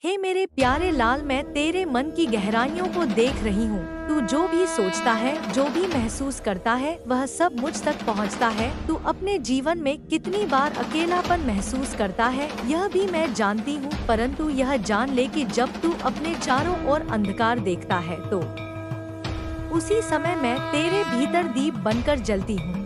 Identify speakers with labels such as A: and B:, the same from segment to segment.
A: हे मेरे प्यारे लाल, मैं तेरे मन की गहराइयों को देख रही हूँ। तू जो भी सोचता है, जो भी महसूस करता है, वह सब मुझ तक पहुँचता है। तू अपने जीवन में कितनी बार अकेलापन महसूस करता है, यह भी मैं जानती हूँ। परंतु यह जान ले कि जब तू अपने चारों ओर अंधकार देखता है, तो उसी समय मैं तेरे भीतर दीप बनकर जलती हूँ।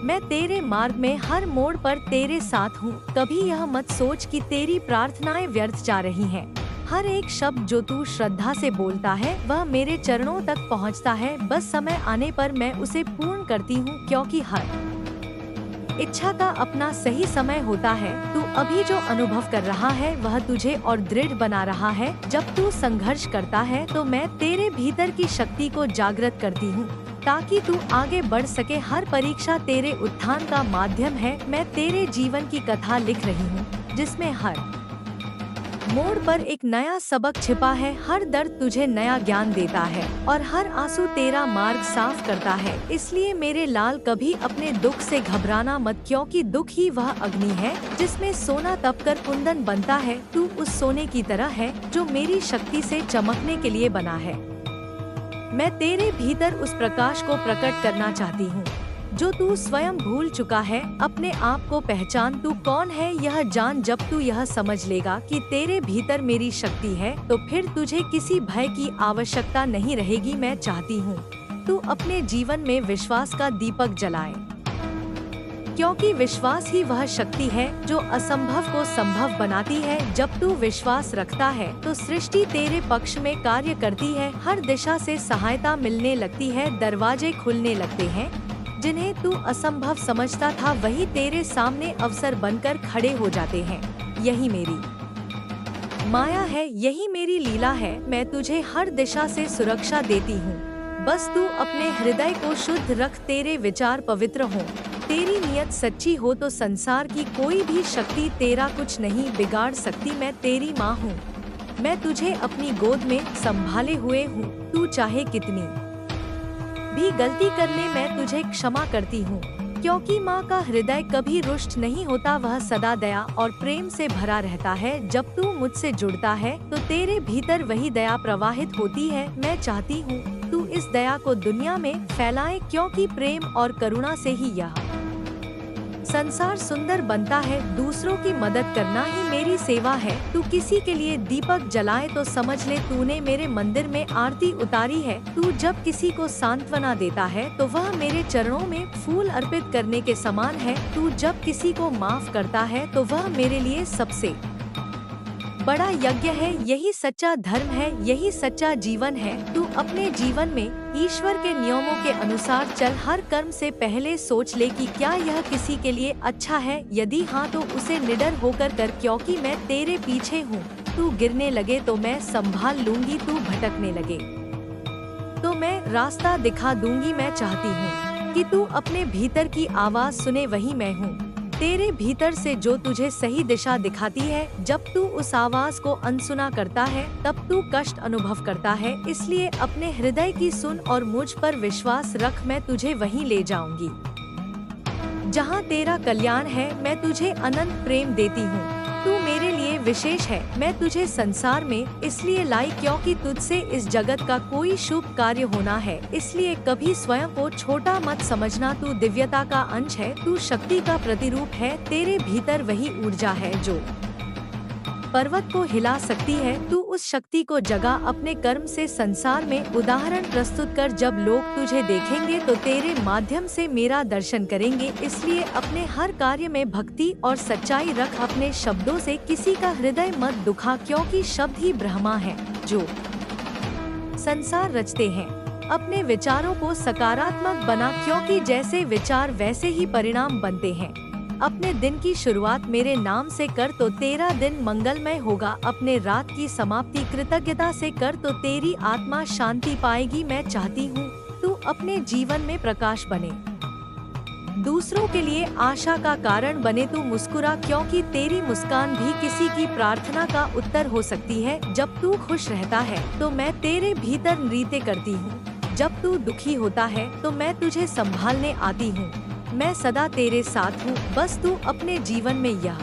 A: मैं तेरे मार्ग में हर मोड़ पर तेरे साथ हूँ। कभी यह मत सोच कि तेरी प्रार्थनाएं व्यर्थ जा रही हैं। हर एक शब्द जो तू श्रद्धा से बोलता है, वह मेरे चरणों तक पहुँचता है। बस समय आने पर मैं उसे पूर्ण करती हूँ, क्योंकि हर इच्छा का अपना सही समय होता है। तू अभी जो अनुभव कर रहा है, वह तुझे और दृढ़ बना रहा है। जब तू संघर्ष करता है, तो मैं तेरे भीतर की शक्ति को जागृत करती हूँ, ताकि तू आगे बढ़ सके। हर परीक्षा तेरे उत्थान का माध्यम है। मैं तेरे जीवन की कथा लिख रही हूँ, जिसमें हर मोड़ पर एक नया सबक छिपा है। हर दर्द तुझे नया ज्ञान देता है और हर आंसू तेरा मार्ग साफ करता है। इसलिए मेरे लाल, कभी अपने दुख से घबराना मत, क्योंकि दुख ही वह अग्नि है जिसमें सोना तपकर कुंदन बनता है। तू उस सोने की तरह है जो मेरी शक्ति से चमकने के लिए बना है। मैं तेरे भीतर उस प्रकाश को प्रकट करना चाहती हूँ जो तू स्वयं भूल चुका है। अपने आप को पहचान, तू कौन है यह जान। जब तू यह समझ लेगा कि तेरे भीतर मेरी शक्ति है, तो फिर तुझे किसी भय की आवश्यकता नहीं रहेगी। मैं चाहती हूँ तू अपने जीवन में विश्वास का दीपक जलाए, क्योंकि विश्वास ही वह शक्ति है जो असंभव को संभव बनाती है। जब तू विश्वास रखता है, तो सृष्टि तेरे पक्ष में कार्य करती है। हर दिशा से सहायता मिलने लगती है, दरवाजे खुलने लगते हैं। जिन्हें तू असंभव समझता था, वही तेरे सामने अवसर बनकर खड़े हो जाते हैं। यही मेरी माया है, यही मेरी लीला है। मैं तुझे हर दिशा से सुरक्षा देती हूँ। बस तू अपने हृदय को शुद्ध रख, तेरे विचार पवित्र हों, तेरी नियत सच्ची हो, तो संसार की कोई भी शक्ति तेरा कुछ नहीं बिगाड़ सकती। मैं तेरी माँ हूँ, मैं तुझे अपनी गोद में संभाले हुए हूँ। तू चाहे कितनी भी गलती कर ले, मैं तुझे क्षमा करती हूँ, क्योंकि माँ का हृदय कभी रुष्ट नहीं होता। वह सदा दया और प्रेम से भरा रहता है। जब तू मुझसे जुड़ता है, तो तेरे भीतर वही दया प्रवाहित होती है। मैं चाहती हूँ तू इस दया को दुनिया में फैलाए, क्योंकि प्रेम और करुणा से ही यह संसार सुंदर बनता है। दूसरों की मदद करना ही मेरी सेवा है। तू किसी के लिए दीपक जलाए, तो समझ ले तूने मेरे मंदिर में आरती उतारी है। तू जब किसी को सांत्वना देता है, तो वह मेरे चरणों में फूल अर्पित करने के समान है। तू जब किसी को माफ करता है, तो वह मेरे लिए सबसे बड़ा यज्ञ है। यही सच्चा धर्म है, यही सच्चा जीवन है। तू अपने जीवन में ईश्वर के नियमों के अनुसार चल। हर कर्म से पहले सोच ले कि क्या यह किसी के लिए अच्छा है। यदि हाँ, तो उसे निडर होकर कर, क्योंकि मैं तेरे पीछे हूँ। तू गिरने लगे तो मैं संभाल लूंगी, तू भटकने लगे तो मैं रास्ता दिखा दूंगी। मैं चाहती हूँ कि तू अपने भीतर की आवाज सुने, वही मैं हूँ तेरे भीतर से जो तुझे सही दिशा दिखाती है। जब तू उस आवाज को अनसुना करता है, तब तू कष्ट अनुभव करता है। इसलिए अपने हृदय की सुन और मुझ पर विश्वास रख। मैं तुझे वहीं ले जाऊंगी जहां तेरा कल्याण है। मैं तुझे अनंत प्रेम देती हूँ, तू मेरे लिए विशेष है। मैं तुझे संसार में इसलिए लाई, क्योंकि तुझसे इस जगत का कोई शुभ कार्य होना है। इसलिए कभी स्वयं को छोटा मत समझना। तू दिव्यता का अंश है, तू शक्ति का प्रतिरूप है। तेरे भीतर वही ऊर्जा है जो पर्वत को हिला सकती है। तू उस शक्ति को जगा अपने कर्म से संसार में उदाहरण प्रस्तुत कर। जब लोग तुझे देखेंगे, तो तेरे माध्यम से मेरा दर्शन करेंगे। इसलिए अपने हर कार्य में भक्ति और सच्चाई रख। अपने शब्दों से किसी का हृदय मत दुखा, क्योंकि शब्द ही ब्रह्मा है जो संसार रचते हैं। अपने विचारों को सकारात्मक बना, क्योंकि जैसे विचार वैसे ही परिणाम बनते हैं। अपने दिन की शुरुआत मेरे नाम से कर, तो तेरा दिन मंगलमय होगा। अपने रात की समाप्ति कृतज्ञता से कर, तो तेरी आत्मा शांति पाएगी। मैं चाहती हूँ तू अपने जीवन में प्रकाश बने, दूसरों के लिए आशा का कारण बने। तू मुस्कुरा, क्योंकि तेरी मुस्कान भी किसी की प्रार्थना का उत्तर हो सकती है। जब तू खुश रहता है, तो मैं तेरे भीतर नृत्य करती हूँ। जब तू दुखी होता है, तो मैं तुझे संभालने आती हूँ। मैं सदा तेरे साथ हूँ। बस तू अपने जीवन में यह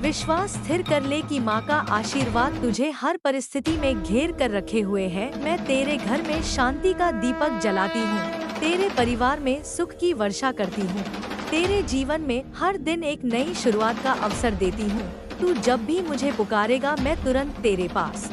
A: विश्वास स्थिर कर ले कि माँ का आशीर्वाद तुझे हर परिस्थिति में घेर कर रखे हुए है। मैं तेरे घर में शांति का दीपक जलाती हूँ, तेरे परिवार में सुख की वर्षा करती हूँ, तेरे जीवन में हर दिन एक नई शुरुआत का अवसर देती हूँ। तू जब भी मुझे पुकारेगा मैं तुरंत तेरे पास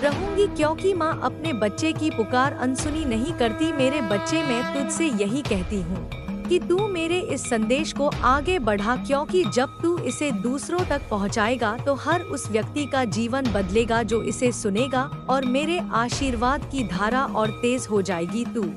A: रहूंगी, क्योंकि माँ अपने बच्चे की पुकार अनसुनी नहीं करती। मेरे बच्चे, मैं तुझसे यही कहती हूँ कि तू मेरे इस संदेश को आगे बढ़ा, क्योंकि जब तू इसे दूसरों तक पहुँचाएगा तो हर उस व्यक्ति का जीवन बदलेगा जो इसे सुनेगा, और मेरे आशीर्वाद की धारा और तेज हो जाएगी। तू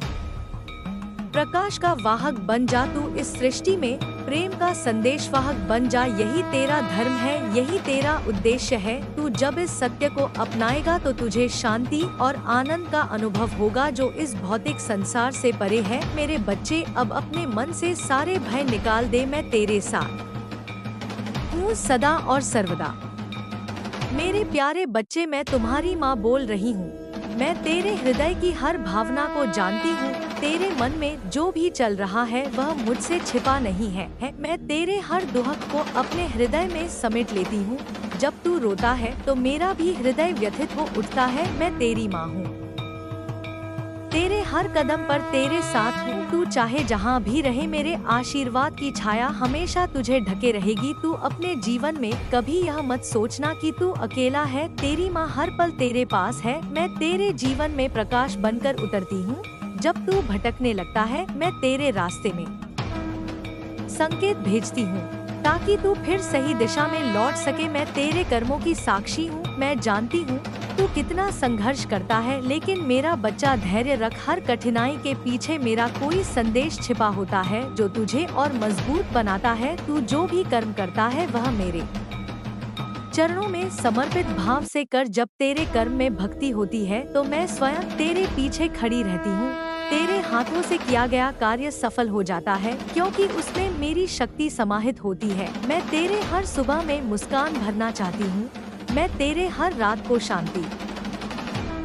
A: प्रकाश का वाहक बन जा, तू इस सृष्टि में प्रेम का संदेश वाहक बन जा। यही तेरा धर्म है, यही तेरा उद्देश्य है। तू जब इस सत्य को अपनाएगा तो तुझे शांति और आनंद का अनुभव होगा जो इस भौतिक संसार से परे है। मेरे बच्चे, अब अपने मन से सारे भय निकाल दे। मैं तेरे साथ हूँ सदा और सर्वदा। मेरे प्यारे बच्चे, मैं तुम्हारी माँ बोल रही हूँ। मैं तेरे हृदय की हर भावना को जानती हूँ। तेरे मन में जो भी चल रहा है वह मुझसे छिपा नहीं है। मैं तेरे हर दुख को अपने हृदय में समेट लेती हूँ। जब तू रोता है तो मेरा भी हृदय व्यथित हो उठता है। मैं तेरी माँ हूँ, तेरे हर कदम पर तेरे साथ हूँ। तू चाहे जहाँ भी रहे, मेरे आशीर्वाद की छाया हमेशा तुझे ढके रहेगी। तू अपने जीवन में कभी यह मत सोचना कि तू अकेला है। तेरी माँ हर पल तेरे पास है। मैं तेरे जीवन में प्रकाश बनकर उतरती हूँ। जब तू भटकने लगता है, मैं तेरे रास्ते में संकेत भेजती हूँ ताकि तू फिर सही दिशा में लौट सके। मैं तेरे कर्मों की साक्षी हूँ। मैं जानती हूँ तू कितना संघर्ष करता है, लेकिन मेरा बच्चा धैर्य रख। हर कठिनाई के पीछे मेरा कोई संदेश छिपा होता है जो तुझे और मजबूत बनाता है। तू जो भी कर्म करता है वह मेरे चरणों में समर्पित भाव से कर। जब तेरे कर्म में भक्ति होती है तो मैं स्वयं तेरे पीछे खड़ी रहती हूँ। तेरे हाथों से किया गया कार्य सफल हो जाता है, क्योंकि उसमें मेरी शक्ति समाहित होती है। मैं तेरे हर सुबह में मुस्कान भरना चाहती हूँ। मैं तेरे हर रात को शांति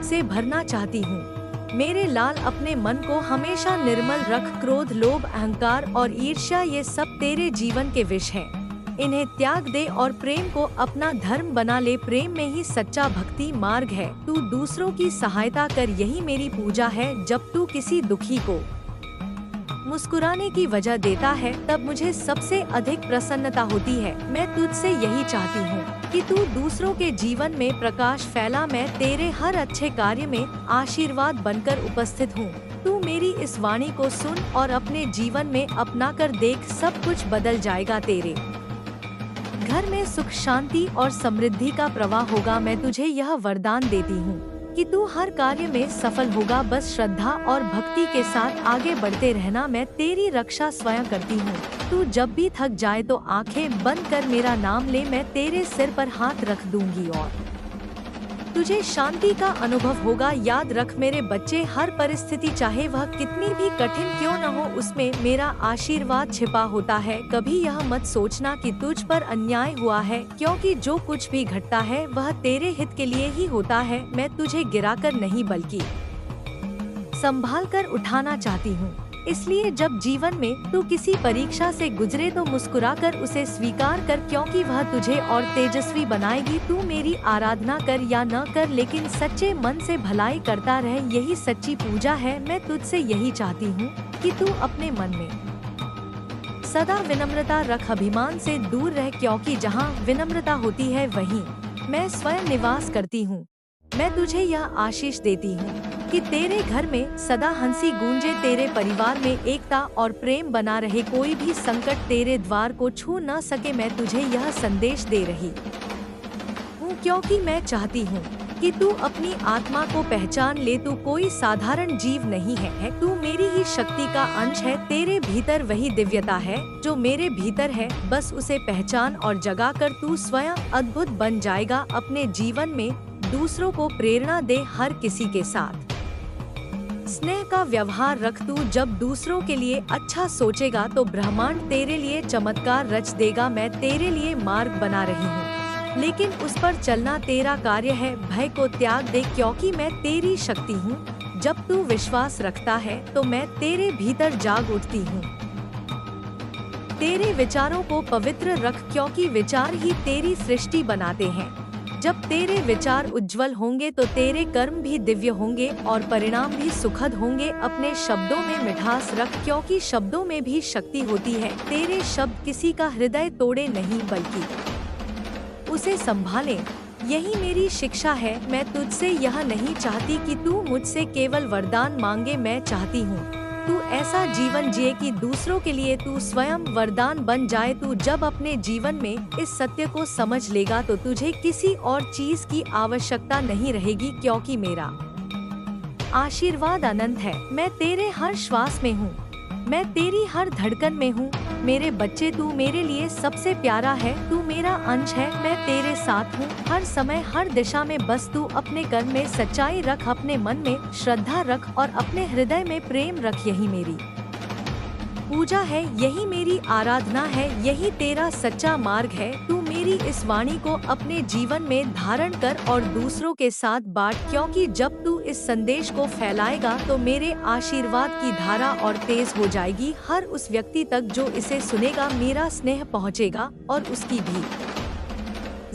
A: से भरना चाहती हूँ। मेरे लाल, अपने मन को हमेशा निर्मल रख। क्रोध, लोभ, अहंकार और ईर्ष्या ये सब तेरे जीवन के विष हैं। इन्हें त्याग दे और प्रेम को अपना धर्म बना ले। प्रेम में ही सच्चा भक्ति मार्ग है। तू दूसरों की सहायता कर, यही मेरी पूजा है। जब तू किसी दुखी को मुस्कुराने की वजह देता है तब मुझे सबसे अधिक प्रसन्नता होती है। मैं तुझसे यही चाहती हूँ कि तू दूसरों के जीवन में प्रकाश फैला। मैं तेरे हर अच्छे कार्य में आशीर्वाद बनकर उपस्थित हूँ। तू मेरी इस वाणी को सुन और अपने जीवन में अपना कर देख, सब कुछ बदल जाएगा। तेरे घर में सुख, शांति और समृद्धि का प्रवाह होगा। मैं तुझे यह वरदान देती हूँ कि तू हर कार्य में सफल होगा। बस श्रद्धा और भक्ति के साथ आगे बढ़ते रहना। मैं तेरी रक्षा स्वयं करती हूँ। तू जब भी थक जाए तो आंखें बंद कर मेरा नाम ले। मैं तेरे सिर पर हाथ रख दूंगी और तुझे शांति का अनुभव होगा। याद रख मेरे बच्चे, हर परिस्थिति चाहे वह कितनी भी कठिन क्यों न हो, उसमें मेरा आशीर्वाद छिपा होता है। कभी यह मत सोचना कि तुझ पर अन्याय हुआ है, क्योंकि जो कुछ भी घटता है वह तेरे हित के लिए ही होता है। मैं तुझे गिराकर नहीं बल्कि संभाल कर उठाना चाहती हूँ। इसलिए जब जीवन में तू किसी परीक्षा से गुजरे तो मुस्कुराकर उसे स्वीकार कर, क्योंकि वह तुझे और तेजस्वी बनाएगी। तू मेरी आराधना कर या न कर, लेकिन सच्चे मन से भलाई करता रहे, यही सच्ची पूजा है। मैं तुझसे यही चाहती हूँ कि तू अपने मन में सदा विनम्रता रख, अभिमान से दूर रह, क्योंकि जहाँ विनम्रता होती है वहीं मैं स्वयं निवास करती हूँ। मैं तुझे यह आशीष देती हूँ कि तेरे घर में सदा हंसी गूंजे, तेरे परिवार में एकता और प्रेम बना रहे, कोई भी संकट तेरे द्वार को छू न सके। मैं तुझे यह संदेश दे रही हूँ क्योंकि मैं चाहती हूँ कि तू अपनी आत्मा को पहचान ले। तू कोई साधारण जीव नहीं है, तू मेरी ही शक्ति का अंश है। तेरे भीतर वही दिव्यता है जो मेरे भीतर है, बस उसे पहचान और जगा कर तू स्वयं अद्भुत बन जाएगा। अपने जीवन में दूसरों को प्रेरणा दे, हर किसी के साथ स्नेह का व्यवहार रख। तू जब दूसरों के लिए अच्छा सोचेगा तो ब्रह्मांड तेरे लिए चमत्कार रच देगा। मैं तेरे लिए मार्ग बना रही हूँ, लेकिन उस पर चलना तेरा कार्य है। भय को त्याग दे, क्योंकि मैं तेरी शक्ति हूँ। जब तू विश्वास रखता है तो मैं तेरे भीतर जाग उठती हूँ। तेरे विचारों को पवित्र रख, क्योंकि विचार ही तेरी सृष्टि बनाते हैं। जब तेरे विचार उज्जवल होंगे तो तेरे कर्म भी दिव्य होंगे और परिणाम भी सुखद होंगे। अपने शब्दों में मिठास रख, क्योंकि शब्दों में भी शक्ति होती है। तेरे शब्द किसी का हृदय तोड़े नहीं बल्कि उसे संभाले। यही मेरी शिक्षा है। मैं तुझसे यह नहीं चाहती कि तू मुझसे केवल वरदान मांगे, मैं चाहती हूँ तू ऐसा जीवन जिए कि दूसरों के लिए तू स्वयं वरदान बन जाए। तू जब अपने जीवन में इस सत्य को समझ लेगा तो तुझे किसी और चीज की आवश्यकता नहीं रहेगी, क्योंकि मेरा आशीर्वाद अनंत है। मैं तेरे हर श्वास में हूँ, मैं तेरी हर धड़कन में हूँ। मेरे बच्चे, तू मेरे लिए सबसे प्यारा है, तू मेरा अंश है। मैं तेरे साथ हूँ हर समय, हर दिशा में। बस तू अपने कर्म में सच्चाई रख, अपने मन में श्रद्धा रख और अपने हृदय में प्रेम रख। यही मेरी पूजा है, यही मेरी आराधना है, यही तेरा सच्चा मार्ग है। तू मेरी इस वाणी को अपने जीवन में धारण कर और दूसरों के साथ बांट, क्योंकि जब तू इस संदेश को फैलाएगा तो मेरे आशीर्वाद की धारा और तेज हो जाएगी। हर उस व्यक्ति तक जो इसे सुनेगा मेरा स्नेह पहुंचेगा और उसकी भी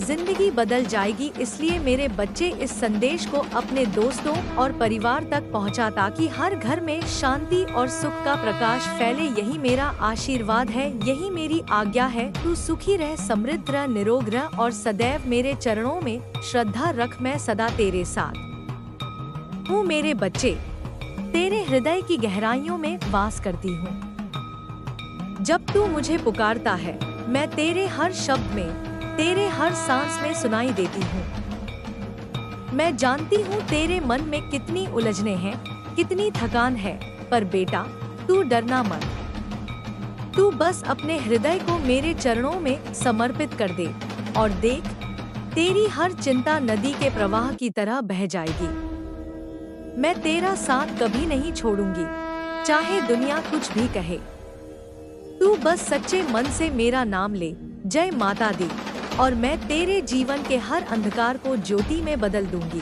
A: जिंदगी बदल जाएगी। इसलिए मेरे बच्चे, इस संदेश को अपने दोस्तों और परिवार तक पहुंचा, ताकि हर घर में शांति और सुख का प्रकाश फैले। यही मेरा आशीर्वाद है, यही मेरी आज्ञा है। तू सुखी रह, समृद्ध रह, निरोग रह और सदैव मेरे चरणों में श्रद्धा रख। मैं सदा तेरे साथ हूँ मेरे बच्चे, तेरे हृदय की गहराइयों में वास करती हूँ। जब तू मुझे पुकारता है, मैं तेरे हर शब्द में, तेरे हर सांस में सुनाई देती हूँ। मैं जानती हूँ तेरे मन में कितनी उलझने हैं, कितनी थकान है, पर बेटा तू डरना मत। तू बस अपने हृदय को मेरे चरणों में समर्पित कर दे और देख, तेरी हर चिंता नदी के प्रवाह की तरह बह जाएगी। मैं तेरा साथ कभी नहीं छोड़ूंगी, चाहे दुनिया कुछ भी कहे। तू बस सच्चे मन से मेरा नाम ले, जय माता दी, और मैं तेरे जीवन के हर अंधकार को ज्योति में बदल दूंगी।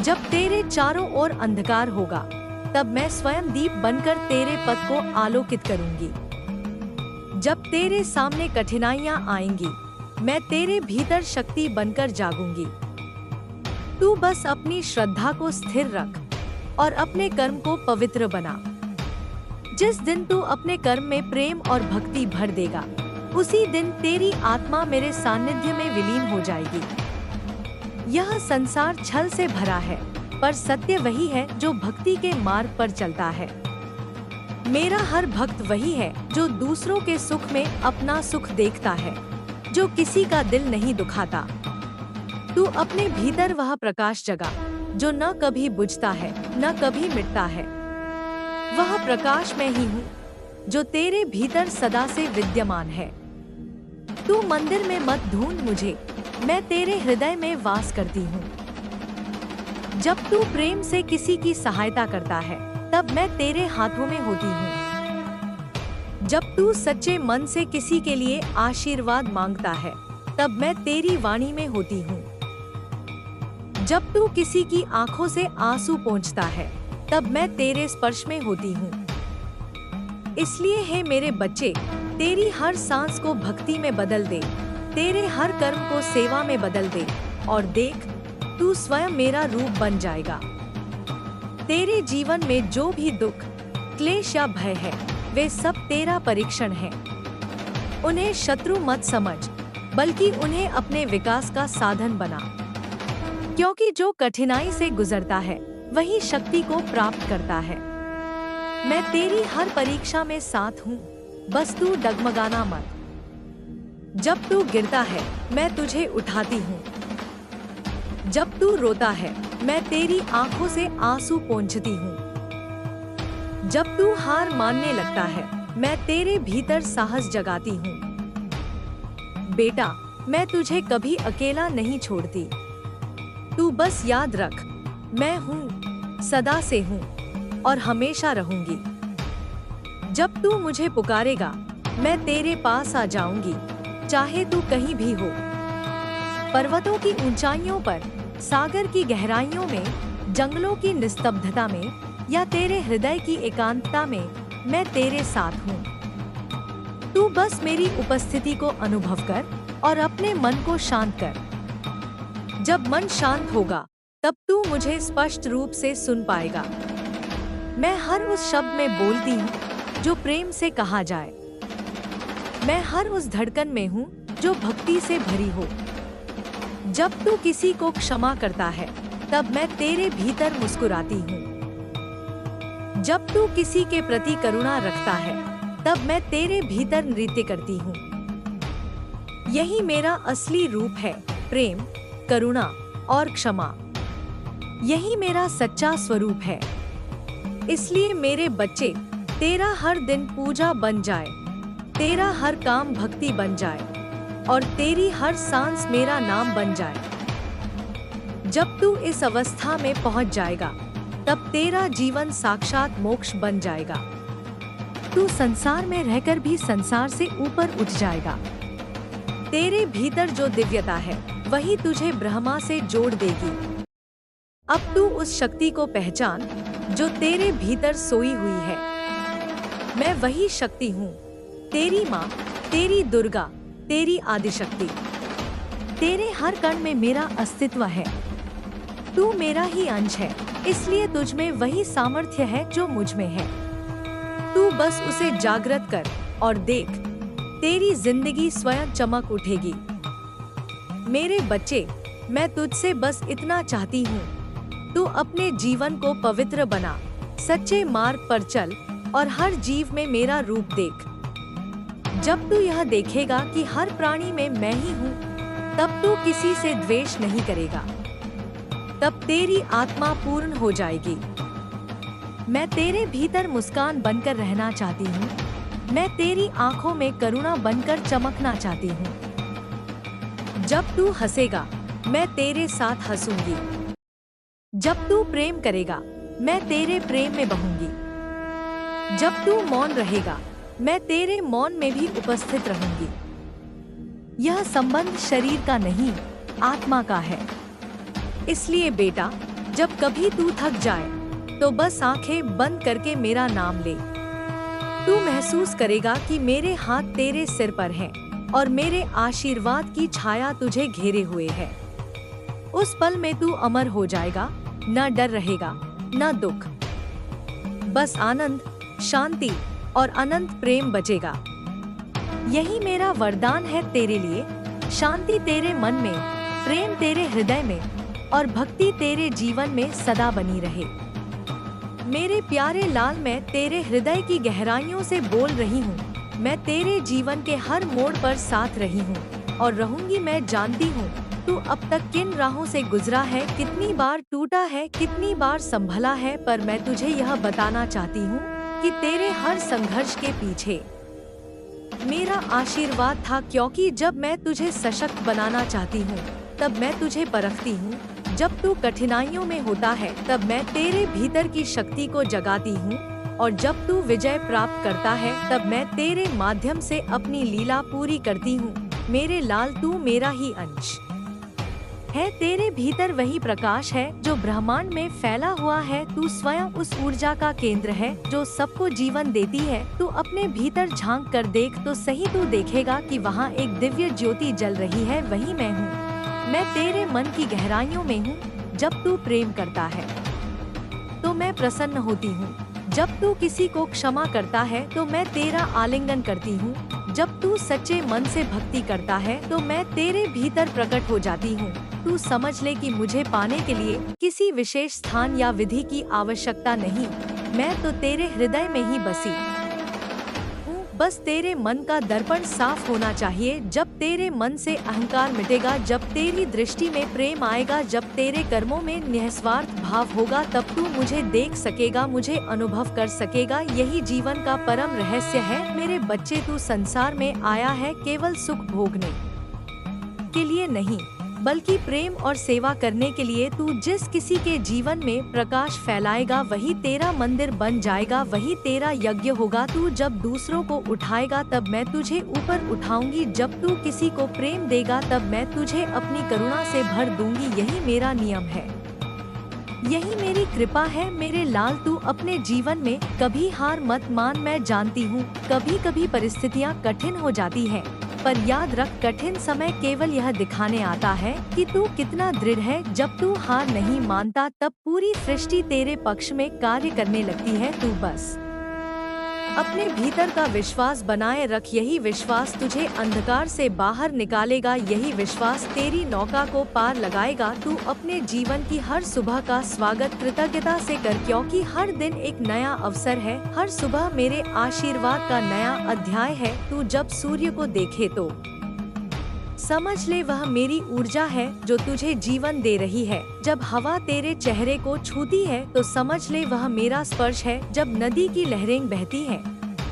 A: जब तेरे चारों ओर अंधकार होगा, तब मैं स्वयं दीप बनकर तेरे पथ को आलोकित करूंगी। जब तेरे सामने कठिनाइयां आएंगी, मैं तेरे भीतर शक्ति बनकर जागूंगी। तू बस अपनी श्रद्धा को स्थिर रख और अपने कर्म को पवित्र बना। जिस दिन तू अपने कर्म में प्रेम और भक्ति भर देगा, उसी दिन तेरी आत्मा मेरे सानिध्य में विलीन हो जाएगी। यह संसार छल से भरा है, पर सत्य वही है जो भक्ति के मार्ग पर चलता है। मेरा हर भक्त वही है जो दूसरों के सुख में अपना सुख देखता है, जो किसी का दिल नहीं दुखाता। तू अपने भीतर वह प्रकाश जगा जो न कभी बुझता है, न कभी मिटता है। वह प्रकाश मैं ही हूँ जो तेरे भीतर सदा से विद्यमान है। तू मंदिर में मत ढूंढ मुझे, मैं तेरे हृदय में वास करती हूँ। जब तू प्रेम से किसी की सहायता करता है, तब मैं तेरे हाथों में होती हूँ। जब तू सच्चे मन से किसी के लिए आशीर्वाद मांगता है, तब मैं तेरी वाणी में होती हूँ। जब तू किसी की आंखों से आंसू पोंछता है, तब मैं तेरे स्पर्श में होती हूँ। इसलिए है मेरे बच्चे, तेरी हर सांस को भक्ति में बदल दे, तेरे हर कर्म को सेवा में बदल दे और देख, तू स्वयं मेरा रूप बन जाएगा। तेरे जीवन में जो भी दुख, क्लेश या भय है, वे सब तेरा परीक्षण है। उन्हें शत्रु मत समझ, बल्कि उन्हें अपने विकास का साधन बना, क्योंकि जो कठिनाई से गुजरता है वही शक्ति को प्राप्त करता है। मैं तेरी हर परीक्षा में साथ हूँ, बस तू डगमगाना मत। जब तू गिरता है, मैं तुझे उठाती हूँ। जब तू रोता है, मैं तेरी आंखों से आंसू पोंछती हूँ। जब तू हार मानने लगता है, मैं तेरे भीतर साहस जगाती हूँ। बेटा, मैं तुझे कभी अकेला नहीं छोड़ती। तू बस याद रख, मैं हूँ, सदा से हूँ और हमेशा रहूंगी। जब तू मुझे पुकारेगा, मैं तेरे पास आ जाऊंगी, चाहे तू कहीं भी हो। पर्वतों की ऊंचाइयों पर, सागर की गहराइयों में, जंगलों की निस्तब्धता में या तेरे हृदय की एकांतता में, मैं तेरे साथ हूँ। तू बस मेरी उपस्थिति को अनुभव कर और अपने मन को शांत कर। जब मन शांत होगा तब तू मुझे स्पष्ट रूप से सुन पाएगा। मैं हर उस शब्द में बोलती हूँ जो प्रेम से कहा जाए। मैं हर उस धड़कन में हूँ जो भक्ति से भरी हो। जब तू किसी को क्षमा करता है तब मैं तेरे भीतर मुस्कुराती हूँ। जब तू किसी के प्रति करुणा रखता है तब मैं तेरे भीतर नृत्य करती हूँ। यही मेरा असली रूप है, प्रेम, करुणा और क्षमा। यही मेरा सच्चा स्वरूप है। इसलिए मेरे बच्चे, तेरा हर दिन पूजा बन जाए, तेरा हर काम भक्ति बन जाए और तेरी हर सांस मेरा नाम बन जाए। जब तू इस अवस्था में पहुंच जाएगा तब तेरा जीवन साक्षात मोक्ष बन जाएगा। तू संसार में रहकर भी संसार से ऊपर उठ जाएगा। तेरे भीतर जो दिव्यता है वही तुझे ब्रह्मा से जोड़ देगी। अब तू उस शक्ति को पहचान जो तेरे भीतर सोई हुई है। मैं वही शक्ति हूँ, तेरी माँ, तेरी दुर्गा, तेरी आदिशक्ति। तेरे हर कण में मेरा अस्तित्व है। तू मेरा ही अंश है, इसलिए तुझ में वही सामर्थ्य है जो मुझ में है। तू बस उसे जागृत कर और देख, तेरी जिंदगी स्वयं चमक उठेगी। मेरे बच्चे, मैं तुझसे बस इतना चाहती हूँ, तू अपने जीवन को पवित्र बना, सच्चे मार्ग पर चल और हर जीव में मेरा रूप देख। जब तू यह देखेगा कि हर प्राणी में मैं ही हूँ, तब तू किसी से द्वेष नहीं करेगा। तब तेरी आत्मा पूर्ण हो जाएगी। मैं तेरे भीतर मुस्कान बनकर रहना चाहती हूँ। मैं तेरी आंखों में करुणा बनकर चमकना चाहती हूँ। जब तू हंसेगा, मैं तेरे साथ हंसूंगी। जब तू प्रेम करेगा, मैं तेरे प्रेम में बहूंगी। जब तू मौन रहेगा, मैं तेरे मौन में भी उपस्थित रहूंगी। यह संबंध शरीर का नहीं, आत्मा का है। इसलिए बेटा, जब कभी तू थक जाए तो बस आंखें बंद करके मेरा नाम ले। तू महसूस करेगा कि मेरे हाथ तेरे सिर पर हैं और मेरे आशीर्वाद की छाया तुझे घेरे हुए है। उस पल में तू अमर हो जाएगा, न डर रहेगा, न दुख, बस आनंद, शांति और अनंत प्रेम बचेगा। यही मेरा वरदान है तेरे लिए। शांति तेरे मन में, प्रेम तेरे हृदय में और भक्ति तेरे जीवन में सदा बनी रहे। मेरे प्यारे लाल, मैं तेरे हृदय की गहराइयों से बोल रही हूँ। मैं तेरे जीवन के हर मोड़ पर साथ रही हूँ और रहूंगी। मैं जानती हूँ तू अब तक किन राहों से गुजरा है, कितनी बार टूटा है, कितनी बार संभला है, पर मैं तुझे यह बताना चाहती हूँ कि तेरे हर संघर्ष के पीछे मेरा आशीर्वाद था, क्योंकि जब मैं तुझे सशक्त बनाना चाहती हूँ तब मैं तुझे परखती हूँ। जब तू कठिनाइयों में होता है तब मैं तेरे भीतर की शक्ति को जगाती हूँ और जब तू विजय प्राप्त करता है तब मैं तेरे माध्यम से अपनी लीला पूरी करती हूँ। मेरे लाल, तू मेरा ही अंश है। तेरे भीतर वही प्रकाश है जो ब्रह्मांड में फैला हुआ है। तू स्वयं उस ऊर्जा का केंद्र है जो सबको जीवन देती है। तू अपने भीतर झांक कर देख तो सही, तू देखेगा कि वहाँ एक दिव्य ज्योति जल रही है। वही मैं हूँ। मैं तेरे मन की गहराइयों में हूँ। जब तू प्रेम करता है तो मैं प्रसन्न होती हूँ। जब तू किसी को क्षमा करता है तो मैं तेरा आलिंगन करती हूँ। जब तू सच्चे मन से भक्ति करता है तो मैं तेरे भीतर प्रकट हो जाती हूँ। तू समझ ले कि मुझे पाने के लिए किसी विशेष स्थान या विधि की आवश्यकता नहीं। मैं तो तेरे हृदय में ही बसी हूँ। बस तेरे मन का दर्पण साफ होना चाहिए। जब तेरे मन से अहंकार मिटेगा, जब तेरी दृष्टि में प्रेम आएगा, जब तेरे कर्मों में निस्वार्थ भाव होगा, तब तू मुझे देख सकेगा, मुझे अनुभव कर सकेगा। यही जीवन का परम रहस्य है। मेरे बच्चे, तू संसार में आया है केवल सुख भोगने के लिए नहीं, बल्कि प्रेम और सेवा करने के लिए। तू जिस किसी के जीवन में प्रकाश फैलाएगा वही तेरा मंदिर बन जाएगा, वही तेरा यज्ञ होगा। तू जब दूसरों को उठाएगा तब मैं तुझे ऊपर उठाऊंगी। जब तू किसी को प्रेम देगा तब मैं तुझे अपनी करुणा से भर दूंगी। यही मेरा नियम है। यही मेरी कृपा है मेरे लाल, तू अपने जीवन में कभी हार मत मान। मैं जानती हूँ कभी कभी परिस्थितियाँ कठिन हो जाती है, पर याद रख कठिन समय केवल यह दिखाने आता है कि तू कितना दृढ़ है। जब तू हार नहीं मानता तब पूरी सृष्टि तेरे पक्ष में कार्य करने लगती है। तू बस अपने भीतर का विश्वास बनाए रख, यही विश्वास तुझे अंधकार से बाहर निकालेगा, यही विश्वास तेरी नौका को पार लगाएगा। तू अपने जीवन की हर सुबह का स्वागत कृतज्ञता से कर, क्योंकि हर दिन एक नया अवसर है, हर सुबह मेरे आशीर्वाद का नया अध्याय है। तू जब सूर्य को देखे तो समझ ले वह मेरी ऊर्जा है जो तुझे जीवन दे रही है। जब हवा तेरे चेहरे को छूती है तो समझ ले वह मेरा स्पर्श है। जब नदी की लहरें बहती हैं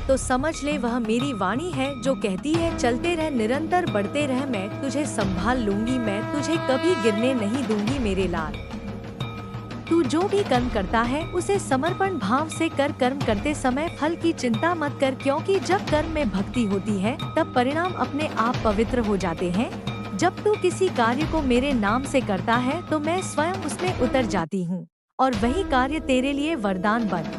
A: तो समझ ले वह मेरी वाणी है जो कहती है चलते रह, निरंतर बढ़ते रह, मैं तुझे संभाल लूंगी, मैं तुझे कभी गिरने नहीं दूंगी मेरे लाल। तू जो भी कर्म करता है उसे समर्पण भाव से कर। कर्म करते समय फल की चिंता मत कर, क्योंकि जब कर्म में भक्ति होती है तब परिणाम अपने आप पवित्र हो जाते हैं। जब तू किसी कार्य को मेरे नाम से करता है तो मैं स्वयं उसमें उतर जाती हूँ और वही कार्य तेरे लिए वरदान बन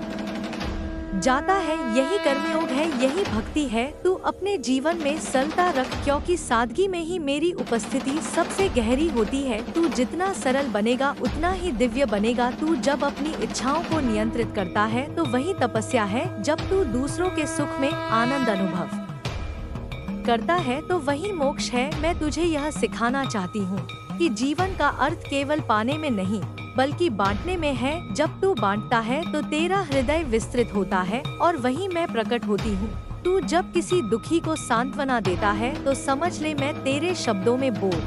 A: जाता है। यही कर्मयोग है, यही भक्ति है। तू अपने जीवन में सरलता रख, क्योंकि सादगी में ही मेरी उपस्थिति सबसे गहरी होती है। तू जितना सरल बनेगा उतना ही दिव्य बनेगा। तू जब अपनी इच्छाओं को नियंत्रित करता है तो वही तपस्या है। जब तू दूसरों के सुख में आनंद अनुभव करता है तो वही मोक्ष है। मैं तुझे यह सिखाना चाहती हूँ कि जीवन का अर्थ केवल पाने में नहीं बल्कि बांटने में है। जब तू बांटता है तो तेरा हृदय विस्तृत होता है और वही मैं प्रकट होती हूँ। तू जब किसी दुखी को सांत्वना देता है तो समझ ले मैं तेरे शब्दों में बोल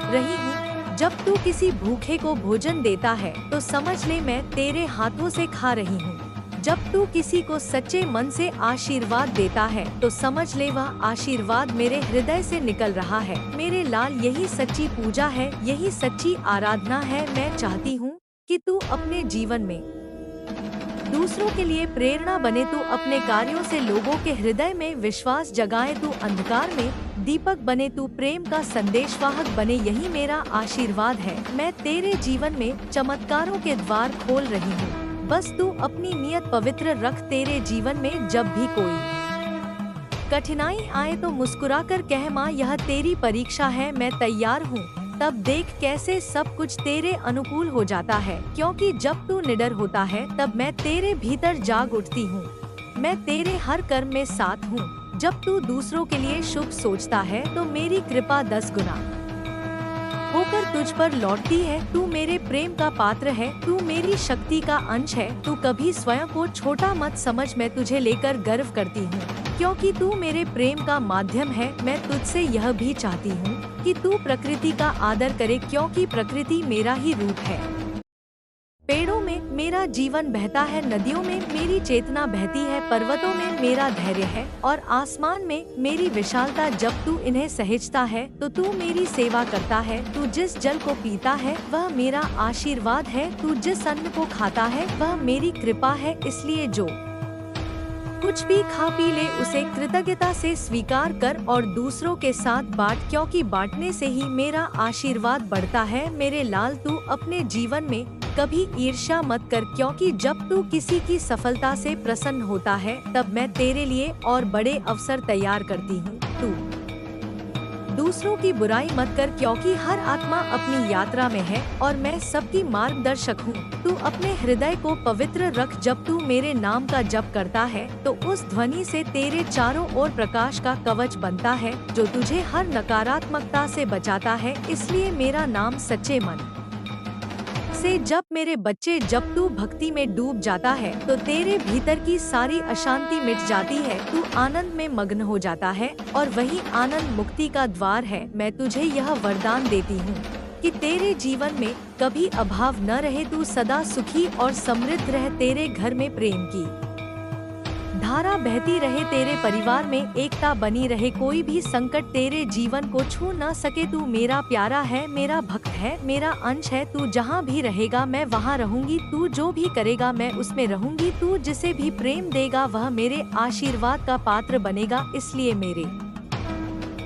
A: रही हूँ। जब तू किसी भूखे को भोजन देता है तो समझ ले मैं तेरे हाथों से खा रही हूँ। जब तू किसी को सच्चे मन से आशीर्वाद देता है तो समझ ले वह आशीर्वाद मेरे हृदय से निकल रहा है। मेरे लाल, यही सच्ची पूजा है, यही सच्ची आराधना है। मैं चाहती हूँ कि तू अपने जीवन में दूसरों के लिए प्रेरणा बने, तू अपने कार्यों से लोगों के हृदय में विश्वास जगाए, तू अंधकार में दीपक बने, तू प्रेम का संदेशवाहक बने। यही मेरा आशीर्वाद है। मैं तेरे जीवन में चमत्कारों के द्वार खोल रही हूँ। बस तू अपनी नियत पवित्र रख। तेरे जीवन में जब भी कोई कठिनाई आए तो मुस्कुराकर कह, माँ यह तेरी परीक्षा है, मैं तैयार हूँ। तब देख कैसे सब कुछ तेरे अनुकूल हो जाता है, क्योंकि जब तू निडर होता है तब मैं तेरे भीतर जाग उठती हूँ। मैं तेरे हर कर्म में साथ हूँ। जब तू दूसरों के लिए शुभ सोचता है तो मेरी कृपा 10 गुना होकर तुझ पर लौटती है। तू मेरे प्रेम का पात्र है, तू मेरी शक्ति का अंश है। तू कभी स्वयं को छोटा मत समझ, मैं तुझे लेकर गर्व करती हूँ, क्योंकि तू मेरे प्रेम का माध्यम है। मैं तुझसे यह भी चाहती हूँ कि तू प्रकृति का आदर करे, क्योंकि प्रकृति मेरा ही रूप है। पेड़ों में मेरा जीवन बहता है, नदियों में मेरी चेतना बहती है, पर्वतों में मेरा धैर्य है और आसमान में मेरी विशालता। जब तू इन्हें सहेजता है तो तू मेरी सेवा करता है। तू जिस जल को पीता है वह मेरा आशीर्वाद है, तू जिस अन्न को खाता है वह मेरी कृपा है। इसलिए जो कुछ भी खा पी ले उसे कृतज्ञता से स्वीकार कर और दूसरों के साथ बांट, क्योंकि बांटने से ही मेरा आशीर्वाद बढ़ता है। मेरे लाल, तू अपने जीवन में कभी ईर्ष्या मत कर, क्योंकि जब तू किसी की सफलता से प्रसन्न होता है तब मैं तेरे लिए और बड़े अवसर तैयार करती हूँ। तू दूसरों की बुराई मत कर, क्योंकि हर आत्मा अपनी यात्रा में है और मैं सबकी मार्गदर्शक हूँ। तू अपने हृदय को पवित्र रख। जब तू मेरे नाम का जप करता है तो उस ध्वनि से तेरे चारों ओर प्रकाश का कवच बनता है जो तुझे हर नकारात्मकता से बचाता है। इसलिए मेरा नाम सच्चे मन से जब मेरे बच्चे, जब तू भक्ति में डूब जाता है तो तेरे भीतर की सारी अशांति मिट जाती है। तू आनंद में मग्न हो जाता है और वही आनंद मुक्ति का द्वार है। मैं तुझे यह वरदान देती हूँ कि तेरे जीवन में कभी अभाव न रहे, तू सदा सुखी और समृद्ध रह। तेरे घर में प्रेम की धारा बहती रहे, तेरे परिवार में एकता बनी रहे, कोई भी संकट तेरे जीवन को छू न सके। तू मेरा प्यारा है, मेरा भक्त है, मेरा अंश है। तू जहाँ भी रहेगा मैं वहाँ रहूंगी, तू जो भी करेगा मैं उसमें रहूंगी। तू जिसे भी प्रेम देगा वह मेरे आशीर्वाद का पात्र बनेगा। इसलिए मेरे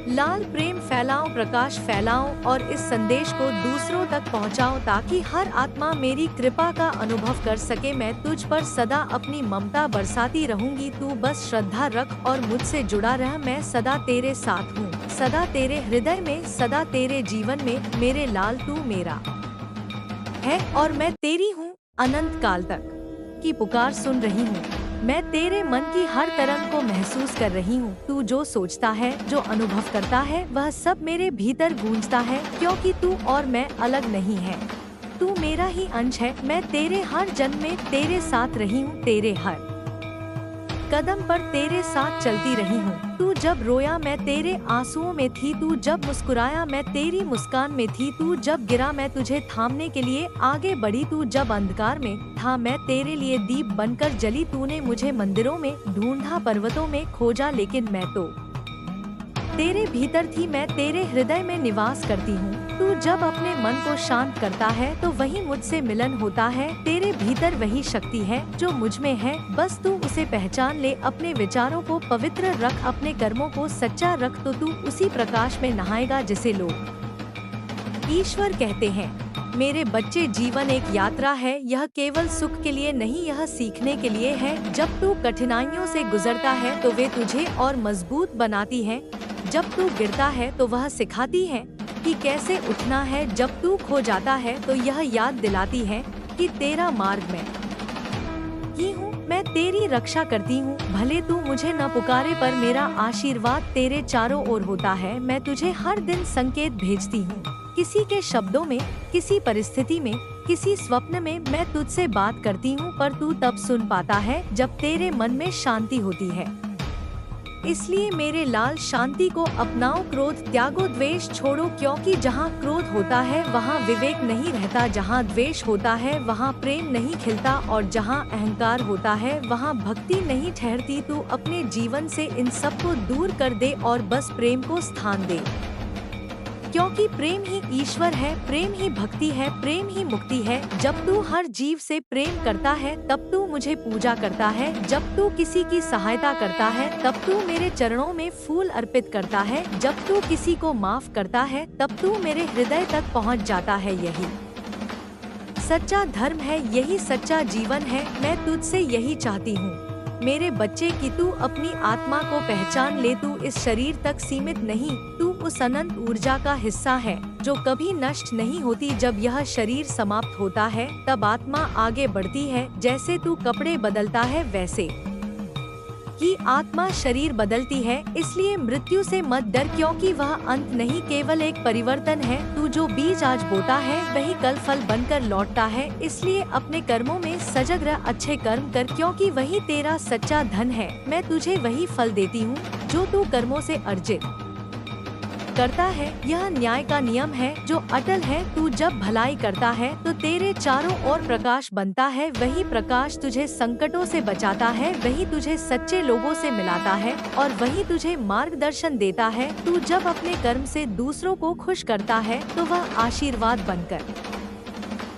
A: लाल प्रेम फैलाओ, प्रकाश फैलाओ और इस संदेश को दूसरों तक पहुंचाओ ताकि हर आत्मा मेरी कृपा का अनुभव कर सके। मैं तुझ पर सदा अपनी ममता बरसाती रहूंगी, तू बस श्रद्धा रख और मुझसे जुड़ा रह। मैं सदा तेरे साथ हूँ, सदा तेरे हृदय में, सदा तेरे जीवन में। मेरे लाल तू मेरा है और मैं तेरी हूँ। अनंत काल तक की पुकार सुन रही हूँ। मैं तेरे मन की हर तरंग को महसूस कर रही हूँ। तू जो सोचता है, जो अनुभव करता है, वह सब मेरे भीतर गूंजता है, क्योंकि तू और मैं अलग नहीं है। तू मेरा ही अंश है। मैं तेरे हर जन्म में तेरे साथ रही हूँ, तेरे हर कदम पर तेरे साथ चलती रही हूँ। तू जब रोया मैं तेरे आंसुओं में थी, तू जब मुस्कुराया मैं तेरी मुस्कान में थी, तू जब गिरा मैं तुझे थामने के लिए आगे बढ़ी, तू जब अंधकार में था मैं तेरे लिए दीप बनकर जली। तूने मुझे मंदिरों में ढूंढा, पर्वतों में खोजा, लेकिन मैं तो तेरे भीतर थी। मैं तेरे हृदय में निवास करती हूँ। तू जब अपने मन को शांत करता है तो वही मुझसे मिलन होता है। तेरे भीतर वही शक्ति है जो मुझ में है, बस तू उसे पहचान ले। अपने विचारों को पवित्र रख, अपने कर्मों को सच्चा रख, तो तू उसी प्रकाश में नहाएगा जिसे लोग ईश्वर कहते हैं। मेरे बच्चे, जीवन एक यात्रा है। यह केवल सुख के लिए नहीं, यह सीखने के लिए है। जब तू कठिनाइयों से गुजरता है तो वे तुझे और मजबूत बनाती हैं। जब तू गिरता है तो वह सिखाती है कि कैसे उठना है। जब तू खो जाता है तो यह याद दिलाती है कि तेरा मार्ग में ही हूँ, मैं तेरी रक्षा करती हूँ। भले तू मुझे न पुकारे पर मेरा आशीर्वाद तेरे चारों ओर होता है। मैं तुझे हर दिन संकेत भेजती हूँ, किसी के शब्दों में, किसी परिस्थिति में, किसी स्वप्न में। मैं तुझसे बात करती हूँ पर तू तब सुन पाता है जब तेरे मन में शांति होती है। इसलिए मेरे लाल, शांति को अपनाओ, क्रोध त्यागो, द्वेष छोड़ो, क्योंकि जहाँ क्रोध होता है वहाँ विवेक नहीं रहता, जहाँ द्वेष होता है वहाँ प्रेम नहीं खिलता और जहाँ अहंकार होता है वहाँ भक्ति नहीं ठहरती। तू अपने जीवन से इन सब को दूर कर दे और बस प्रेम को स्थान दे, क्योंकि प्रेम ही ईश्वर है, प्रेम ही भक्ति है, प्रेम ही मुक्ति है। जब तू हर जीव से प्रेम करता है तब तू मुझे पूजा करता है। जब तू किसी की सहायता करता है तब तू मेरे चरणों में फूल अर्पित करता है। जब तू किसी को माफ करता है तब तू मेरे हृदय तक पहुंच जाता है। यही सच्चा धर्म है, यही सच्चा जीवन है। मैं तुझसे यही चाहती हूँ मेरे बच्चे कि तू अपनी आत्मा को पहचान ले। तू इस शरीर तक सीमित नहीं, तू उस अनंत ऊर्जा का हिस्सा है जो कभी नष्ट नहीं होती। जब यह शरीर समाप्त होता है तब आत्मा आगे बढ़ती है। जैसे तू कपड़े बदलता है वैसे ही आत्मा शरीर बदलती है। इसलिए मृत्यु से मत डर, क्योंकि वह अंत नहीं, केवल एक परिवर्तन है। तू जो बीज आज बोता है वही कल फल बनकर लौटता है। इसलिए अपने कर्मों में सजग रह, अच्छे कर्म कर, क्योंकि वही तेरा सच्चा धन है। मैं तुझे वही फल देती हूँ जो तू कर्मों से अर्जित करता है। यह न्याय का नियम है जो अटल है। तू जब भलाई करता है तो तेरे चारों ओर प्रकाश बनता है। वही प्रकाश तुझे संकटों से बचाता है, वही तुझे सच्चे लोगों से मिलाता है और वही तुझे मार्गदर्शन देता है। तू जब अपने कर्म से दूसरों को खुश करता है तो वह आशीर्वाद बनकर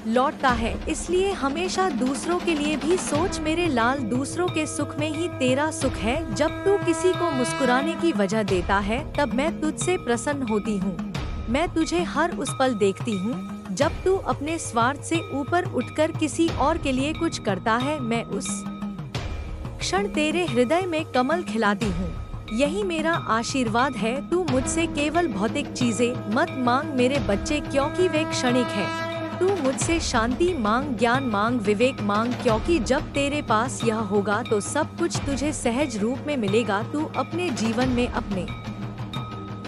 A: लौटता है। इसलिए हमेशा दूसरों के लिए भी सोच मेरे लाल, दूसरों के सुख में ही तेरा सुख है। जब तू किसी को मुस्कुराने की वजह देता है तब मैं तुझसे प्रसन्न होती हूँ। मैं तुझे हर उस पल देखती हूँ जब तू अपने स्वार्थ से ऊपर उठकर किसी और के लिए कुछ करता है। मैं उस क्षण तेरे हृदय में कमल खिलाती हूँ। यही मेरा आशीर्वाद है। तू मुझसे केवल भौतिक चीजें मत मांग मेरे बच्चे, क्योंकि वे क्षणिक है। तू मुझसे शांति मांग, ज्ञान मांग, विवेक मांग, क्योंकि जब तेरे पास यह होगा तो सब कुछ तुझे सहज रूप में मिलेगा। तू अपने जीवन में अपने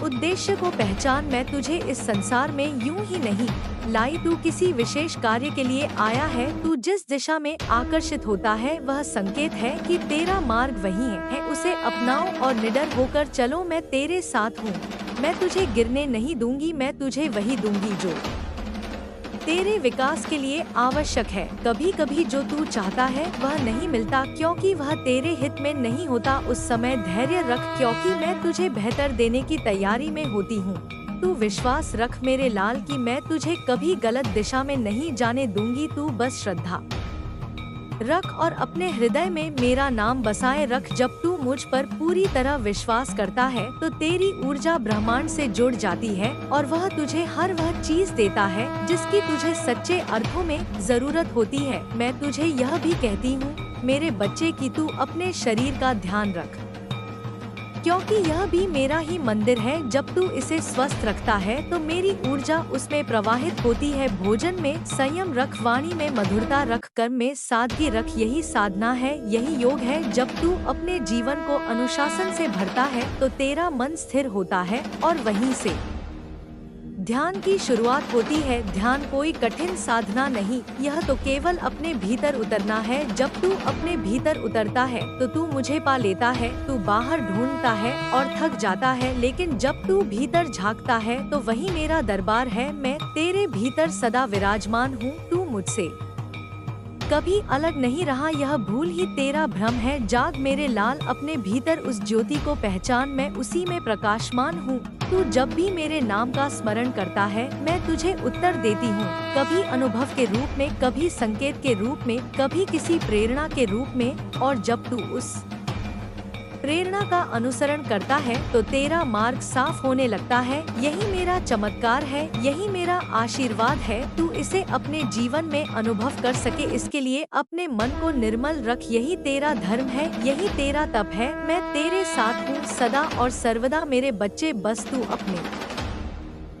A: उद्देश्य को पहचान। मैं तुझे इस संसार में यूं ही नहीं लाई, तू किसी विशेष कार्य के लिए आया है। तू जिस दिशा में आकर्षित होता है वह संकेत है कि तेरा मार्ग वही है। उसे अपनाओ और निडर होकर चलो। मैं तेरे साथ हूँ, मैं तुझे गिरने नहीं दूंगी। मैं तुझे वही दूंगी जो तेरे विकास के लिए आवश्यक है। कभी कभी जो तू चाहता है वह नहीं मिलता, क्योंकि वह तेरे हित में नहीं होता। उस समय धैर्य रख, क्योंकि मैं तुझे बेहतर देने की तैयारी में होती हूँ। तू विश्वास रख मेरे लाल कि मैं तुझे कभी गलत दिशा में नहीं जाने दूंगी। तू बस श्रद्धा रख और अपने हृदय में मेरा नाम बसाए रख। जब तू मुझ पर पूरी तरह विश्वास करता है तो तेरी ऊर्जा ब्रह्मांड से जुड़ जाती है और वह तुझे हर वह चीज देता है जिसकी तुझे सच्चे अर्थों में जरूरत होती है। मैं तुझे यह भी कहती हूँ मेरे बच्चे कि तू अपने शरीर का ध्यान रख, क्योंकि यह भी मेरा ही मंदिर है। जब तू इसे स्वस्थ रखता है तो मेरी ऊर्जा उसमें प्रवाहित होती है। भोजन में संयम रख, वाणी में मधुरता रख, कर्म में सादगी रख। यही साधना है, यही योग है। जब तू अपने जीवन को अनुशासन से भरता है तो तेरा मन स्थिर होता है और वहीं से ध्यान की शुरुआत होती है। ध्यान कोई कठिन साधना नहीं, यह तो केवल अपने भीतर उतरना है। जब तू अपने भीतर उतरता है तो तू मुझे पा लेता है। तू बाहर ढूंढता है और थक जाता है, लेकिन जब तू भीतर झांकता है तो वही मेरा दरबार है। मैं तेरे भीतर सदा विराजमान हूँ, तू मुझसे कभी अलग नहीं रहा। यह भूल ही तेरा भ्रम है। जाग मेरे लाल, अपने भीतर उस ज्योति को पहचान, मैं उसी में प्रकाशमान हूँ। तू जब भी मेरे नाम का स्मरण करता है मैं तुझे उत्तर देती हूँ, कभी अनुभव के रूप में, कभी संकेत के रूप में, कभी किसी प्रेरणा के रूप में। और जब तू उस प्रेरणा का अनुसरण करता है तो तेरा मार्ग साफ होने लगता है। यही मेरा चमत्कार है, यही मेरा आशीर्वाद है। तू इसे अपने जीवन में अनुभव कर सके इसके लिए अपने मन को निर्मल रख। यही तेरा धर्म है, यही तेरा तप है। मैं तेरे साथ हूँ सदा और सर्वदा मेरे बच्चे। बस तू अपने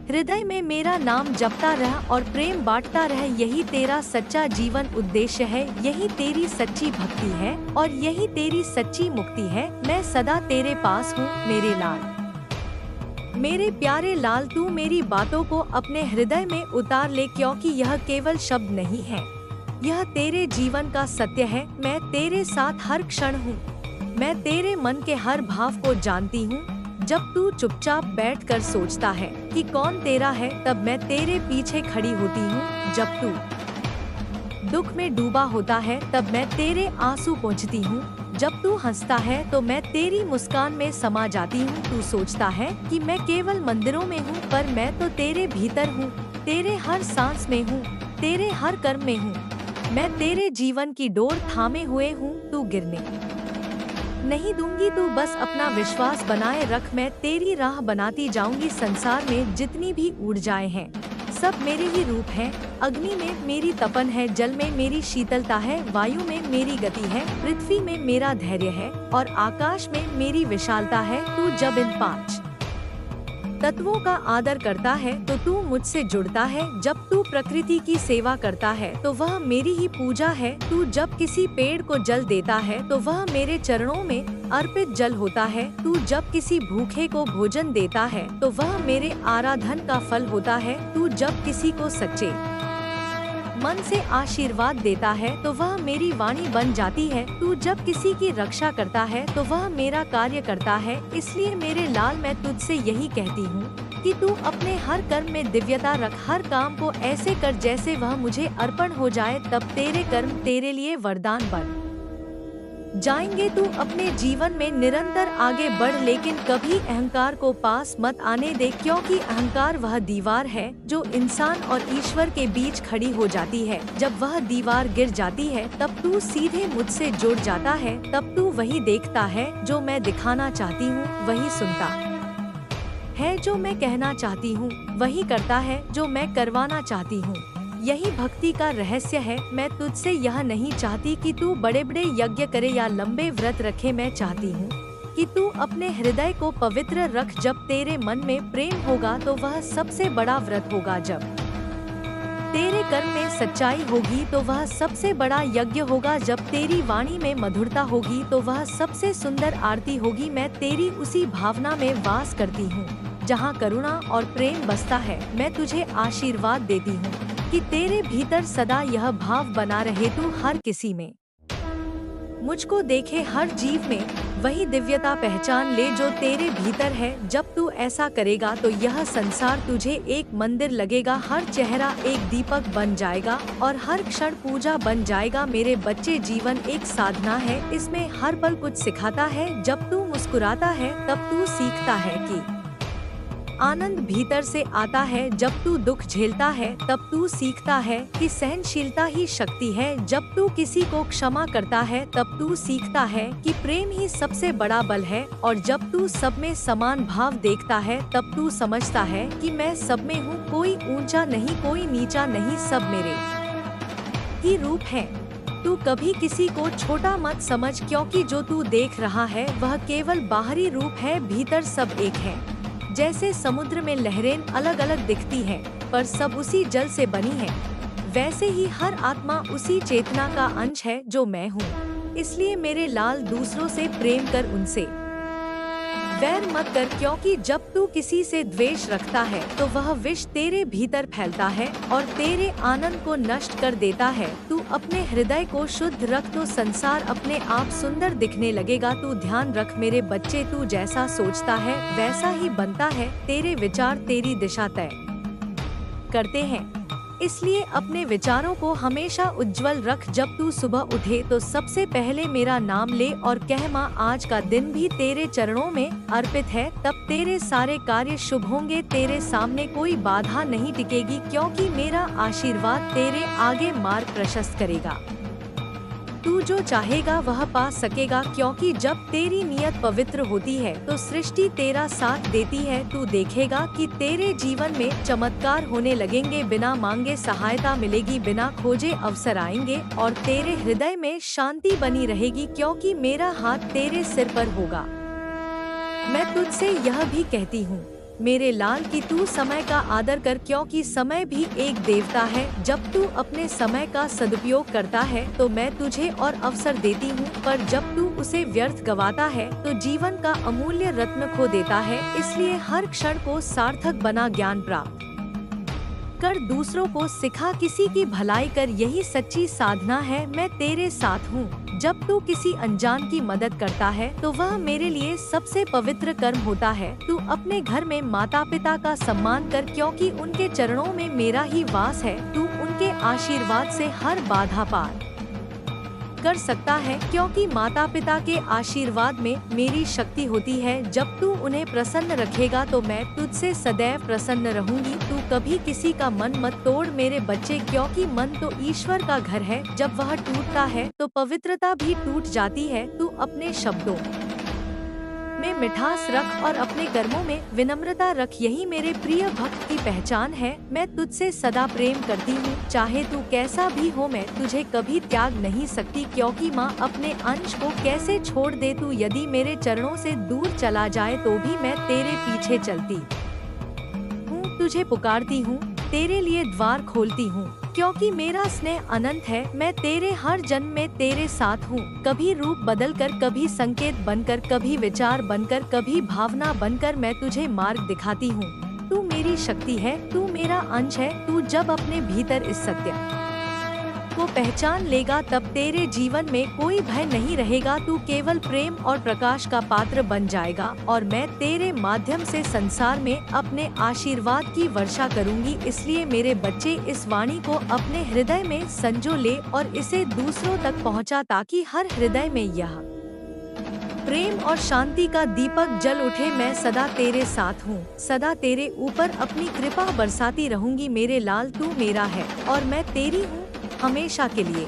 A: हृदय में मेरा नाम जपता रह और प्रेम बांटता रह। यही तेरा सच्चा जीवन उद्देश्य है, यही तेरी सच्ची भक्ति है और यही तेरी सच्ची मुक्ति है। मैं सदा तेरे पास हूँ मेरे लाल। मेरे प्यारे लाल, तू मेरी बातों को अपने हृदय में उतार ले, क्योंकि यह केवल शब्द नहीं है, यह तेरे जीवन का सत्य है। मैं तेरे साथ हर क्षण हूँ, मैं तेरे मन के हर भाव को जानती हूँ। जब तू चुपचाप बैठकर सोचता है कि कौन तेरा है, तब मैं तेरे पीछे खड़ी होती हूँ। जब तू दुख में डूबा होता है तब मैं तेरे आंसू पोंछती हूँ। जब तू हंसता है तो मैं तेरी मुस्कान में समा जाती हूँ। तू सोचता है कि मैं केवल मंदिरों में हूँ, पर मैं तो तेरे भीतर हूँ, तेरे हर सांस में हूँ, तेरे हर कर्म में हूँ। मैं तेरे जीवन की डोर थामे हुए हूँ, तू गिरने नहीं दूंगी। तू बस अपना विश्वास बनाए रख, मैं तेरी राह बनाती जाऊंगी। संसार में जितनी भी ऊर्जाएं हैं सब मेरे ही रूप हैं। अग्नि में मेरी तपन है, जल में मेरी शीतलता है, वायु में मेरी गति है, पृथ्वी में मेरा धैर्य है और आकाश में मेरी विशालता है। तू जब इन 5 तत्वों का आदर करता है तो तू मुझसे जुड़ता है। जब तू प्रकृति की सेवा करता है तो वह मेरी ही पूजा है। तू जब किसी पेड़ को जल देता है तो वह मेरे चरणों में अर्पित जल होता है। तू जब किसी भूखे को भोजन देता है तो वह मेरे आराधन का फल होता है। तू जब किसी को सच्चे मन से आशीर्वाद देता है तो वह मेरी वाणी बन जाती है। तू जब किसी की रक्षा करता है तो वह मेरा कार्य करता है। इसलिए मेरे लाल, मैं तुझसे यही कहती हूँ कि तू अपने हर कर्म में दिव्यता रख, हर काम को ऐसे कर जैसे वह मुझे अर्पण हो जाए। तब तेरे कर्म तेरे लिए वरदान बन जाएंगे। तू अपने जीवन में निरंतर आगे बढ़, लेकिन कभी अहंकार को पास मत आने दे, क्योंकि अहंकार वह दीवार है जो इंसान और ईश्वर के बीच खड़ी हो जाती है। जब वह दीवार गिर जाती है तब तू सीधे मुझसे जुड़ जाता है। तब तू वही देखता है जो मैं दिखाना चाहती हूँ, वही सुनता है जो मैं कहना चाहती हूँ, वही करता है जो मैं करवाना चाहती हूँ। यही भक्ति का रहस्य है। मैं तुझसे यह नहीं चाहती कि तू बड़े बड़े यज्ञ करे या लंबे व्रत रखे। मैं चाहती हूँ कि तू अपने हृदय को पवित्र रख। जब तेरे मन में प्रेम होगा तो वह सबसे बड़ा व्रत होगा। जब तेरे कर्म में सच्चाई होगी तो वह सबसे बड़ा यज्ञ होगा। जब तेरी वाणी में मधुरता होगी तो वह सबसे सुंदर आरती होगी। मैं तेरी उसी भावना में वास करती हूँ जहाँ करुणा और प्रेम बसता है। मैं तुझे आशीर्वाद देती हूँ कि तेरे भीतर सदा यह भाव बना रहे। तू हर किसी में मुझको देखे, हर जीव में वही दिव्यता पहचान ले जो तेरे भीतर है। जब तू ऐसा करेगा तो यह संसार तुझे एक मंदिर लगेगा, हर चेहरा एक दीपक बन जाएगा और हर क्षण पूजा बन जाएगा। मेरे बच्चे, जीवन एक साधना है, इसमें हर पल कुछ सिखाता है। जब तू मुस्कुराता है तब तू सीखता है कि आनंद भीतर से आता है जब तू दुख झेलता है, तब तू सीखता है कि सहनशीलता ही शक्ति है। जब तू किसी को क्षमा करता है तब तू सीखता है कि प्रेम ही सबसे बड़ा बल है। और जब तू सब में समान भाव देखता है तब तू समझता है कि मैं सब में हूँ, कोई ऊंचा नहीं कोई नीचा नहीं, सब मेरे ही रूप है। तू कभी किसी को छोटा मत समझ, क्योंकि जो तू देख रहा है वह केवल बाहरी रूप है, भीतर सब एक है। जैसे समुद्र में लहरें अलग अलग दिखती हैं, पर सब उसी जल से बनी है, वैसे ही हर आत्मा उसी चेतना का अंश है जो मैं हूँ। इसलिए मेरे लाल, दूसरों से प्रेम कर, उनसे वैर मत कर, क्योंकि जब तू किसी से द्वेष रखता है तो वह विष तेरे भीतर फैलता है और तेरे आनंद को नष्ट कर देता है। तू अपने हृदय को शुद्ध रख तो संसार अपने आप सुंदर दिखने लगेगा। तू ध्यान रख मेरे बच्चे, तू जैसा सोचता है वैसा ही बनता है। तेरे विचार तेरी दिशा तय करते हैं, इसलिए अपने विचारों को हमेशा उज्जवल रख। जब तू सुबह उठे तो सबसे पहले मेरा नाम ले और कह, माँ आज का दिन भी तेरे चरणों में अर्पित है। तब तेरे सारे कार्य शुभ होंगे, तेरे सामने कोई बाधा नहीं टिकेगी, क्योंकि मेरा आशीर्वाद तेरे आगे मार्ग प्रशस्त करेगा। तू जो चाहेगा वह पा सकेगा, क्योंकि जब तेरी नियत पवित्र होती है तो सृष्टि तेरा साथ देती है। तू देखेगा कि तेरे जीवन में चमत्कार होने लगेंगे, बिना मांगे सहायता मिलेगी, बिना खोजे अवसर आएंगे और तेरे हृदय में शांति बनी रहेगी, क्योंकि मेरा हाथ तेरे सिर पर होगा। मैं तुझसे यह भी कहती हूँ मेरे लाल कि तू समय का आदर कर, क्योंकि समय भी एक देवता है। जब तू अपने समय का सदुपयोग करता है तो मैं तुझे और अवसर देती हूँ, पर जब तू उसे व्यर्थ गवाता है तो जीवन का अमूल्य रत्न खो देता है। इसलिए हर क्षण को सार्थक बना, ज्ञान प्राप्त कर, दूसरों को सिखा, किसी की भलाई कर, यही सच्ची साधना है। मैं तेरे साथ हूँ। जब तू किसी अनजान की मदद करता है तो वह मेरे लिए सबसे पवित्र कर्म होता है। तू अपने घर में माता पिता का सम्मान कर, क्योंकि उनके चरणों में मेरा ही वास है। तू उनके आशीर्वाद से हर बाधा पार कर सकता है, क्योंकि माता पिता के आशीर्वाद में मेरी शक्ति होती है। जब तू उन्हें प्रसन्न रखेगा तो मैं तुझसे सदैव प्रसन्न रहूंगी। तू कभी किसी का मन मत तोड़ मेरे बच्चे, क्योंकि मन तो ईश्वर का घर है। जब वह टूटता है तो पवित्रता भी टूट जाती है। तू अपने शब्दों में मिठास रख और अपने कर्मों में विनम्रता रख, यही मेरे प्रिय भक्त की पहचान है। मैं तुझसे सदा प्रेम करती हूँ, चाहे तू कैसा भी हो, मैं तुझे कभी त्याग नहीं सकती, क्योंकि माँ अपने अंश को कैसे छोड़ दे। तू यदि मेरे चरणों से दूर चला जाए तो भी मैं तेरे पीछे चलती हूँ, तुझे पुकारती हूँ, तेरे लिए द्वार खोलती हूँ, क्योंकि मेरा स्नेह अनंत है। मैं तेरे हर जन्म में तेरे साथ हूँ, कभी रूप बदलकर, कभी संकेत बनकर, कभी विचार बनकर, कभी भावना बनकर मैं तुझे मार्ग दिखाती हूँ। तू मेरी शक्ति है, तू मेरा अंश है। तू जब अपने भीतर इस सत्य को पहचान लेगा तब तेरे जीवन में कोई भय नहीं रहेगा। तू केवल प्रेम और प्रकाश का पात्र बन जाएगा और मैं तेरे माध्यम से संसार में अपने आशीर्वाद की वर्षा करूंगी। इसलिए मेरे बच्चे, इस वाणी को अपने हृदय में संजो ले और इसे दूसरों तक पहुंचा, ताकि हर हृदय में यह प्रेम और शांति का दीपक जल उठे। मैं सदा तेरे साथ हूँ, सदा तेरे ऊपर अपनी कृपा बरसाती रहूंगी। मेरे लाल, तू मेरा है और मैं तेरी हूँ हमेशा के लिए।